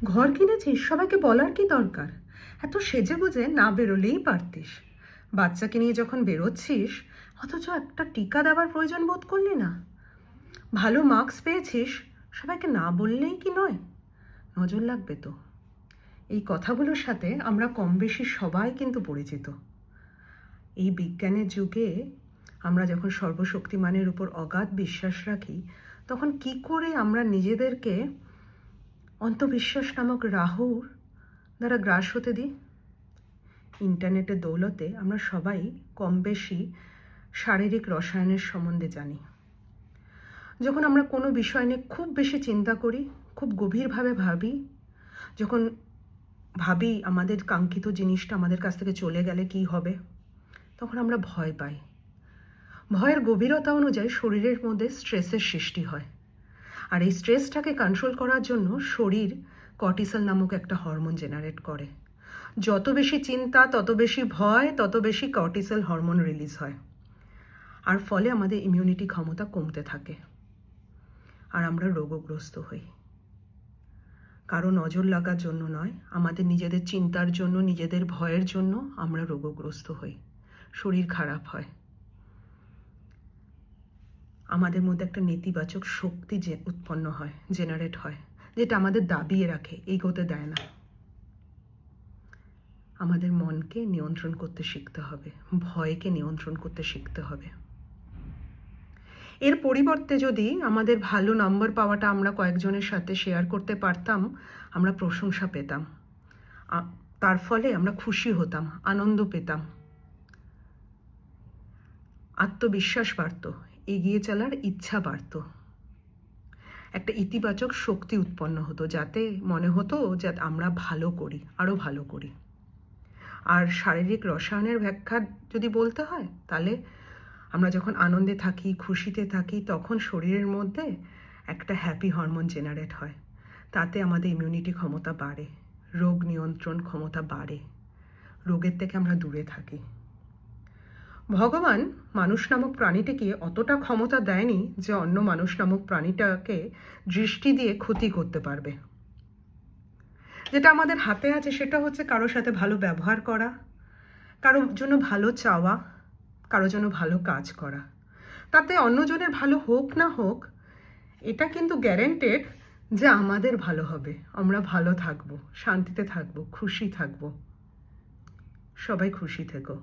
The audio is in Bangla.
ঘর কিনেছিস, সবাইকে বলার কি দরকার? এত সেজে গুজে না বেরোলেই পারতিস। বাচ্চাকে নিয়ে যখন বেরোচ্ছিস, অথচ একটা টিকা দেওয়ার প্রয়োজন বোধ করলি না। ভালো মার্কস পেয়েছিস, সবাইকে না বললেই কি নয়? নজর লাগবে তো। এই কথাগুলোর সাথে আমরা কম বেশি সবাই কিন্তু পরিচিত। এই বিজ্ঞানের যুগে আমরা যখন সর্বশক্তিমানের উপর অগাধ বিশ্বাস রাখি, তখন কি করে আমরা নিজেদেরকে অন্ধবিশ্বাস নামক রাহুর দ্বারা গ্রাস হতে দিই? ইন্টারনেটের দৌলতে আমরা সবাই কম বেশি শারীরিক রসায়নের সম্বন্ধে জানি। যখন আমরা কোনো বিষয় নিয়ে খুব বেশি চিন্তা করি, খুব গভীরভাবে ভাবি, যখন ভাবি আমাদের কাঙ্ক্ষিত জিনিসটা আমাদের কাছ থেকে চলে গেলে কি হবে, তখন আমরা ভয় পাই। ভয়ের গভীরতা অনুযায়ী শরীরের মধ্যে স্ট্রেসের সৃষ্টি হয়। আর এই স্ট্রেসটাকে কন্ট্রোল করার জন্য শরীর কর্টিসল নামক একটা হরমোন জেনারেট করে। যত বেশি চিন্তা, তত বেশি ভয়, তত বেশি কর্টিসল হরমোন রিলিজ হয়। আর ফলে আমাদের ইমিউনিটি ক্ষমতা কমতে থাকে, আর আমরা রোগগ্রস্ত হই। কারো নজর লাগার জন্য নয়, আমাদের নিজেদের চিন্তার জন্য, নিজেদের ভয়ের জন্য আমরা রোগগ্রস্ত হই, শরীর খারাপ হয়। আমাদের মধ্যে একটা নেতিবাচক শক্তি উৎপন্ন হয়, জেনারেট হয়, যেটা আমাদের দাবিয়ে রাখে, এগোতে দেয় না। আমাদের মনকে নিয়ন্ত্রণ করতে শিখতে হবে, ভয়কে নিয়ন্ত্রণ করতে শিখতে হবে। এর পরিবর্তে যদি আমাদের ভালো নম্বর পাওয়াটা আমরা কয়েকজনের সাথে শেয়ার করতে পারতাম, আমরা প্রশংসা পেতাম, তার ফলে আমরা খুশি হতাম, আনন্দ পেতাম, আত্মবিশ্বাস বাড়ত, এগিয়ে চলার ইচ্ছা বাড়ত, একটা ইতিবাচক শক্তি উৎপন্ন হতো, যাতে মনে হতো যে আমরা ভালো করি, আরও ভালো করি। আর শারীরিক রসায়নের ব্যাখ্যা যদি বলতে হয়, তাহলে আমরা যখন আনন্দে থাকি, খুশিতে থাকি, তখন শরীরের মধ্যে একটা হ্যাপি হরমোন জেনারেট হয়। তাতে আমাদের ইমিউনিটি ক্ষমতা বাড়ে, রোগ নিয়ন্ত্রণ ক্ষমতা বাড়ে, রোগের থেকে আমরা দূরে থাকি। ভগবান মানুষ নামক প্রাণীটিকে অতটা ক্ষমতা দেয়নি যে অন্য মানুষ নামক প্রাণীটাকে দৃষ্টি দিয়ে ক্ষতি করতে পারবে। যেটা আমাদের হাতে আছে সেটা হচ্ছে কারোর সাথে ভালো ব্যবহার করা, কারোর জন্য ভালো চাওয়া, কারোর জন্য ভালো কাজ করা। তাতে অন্যজনের ভালো হোক না হোক, এটা কিন্তু গ্যারেন্টেড যে আমাদের ভালো হবে, আমরা ভালো থাকবো, শান্তিতে থাকবো, খুশি থাকবো। সবাই খুশি থেকো।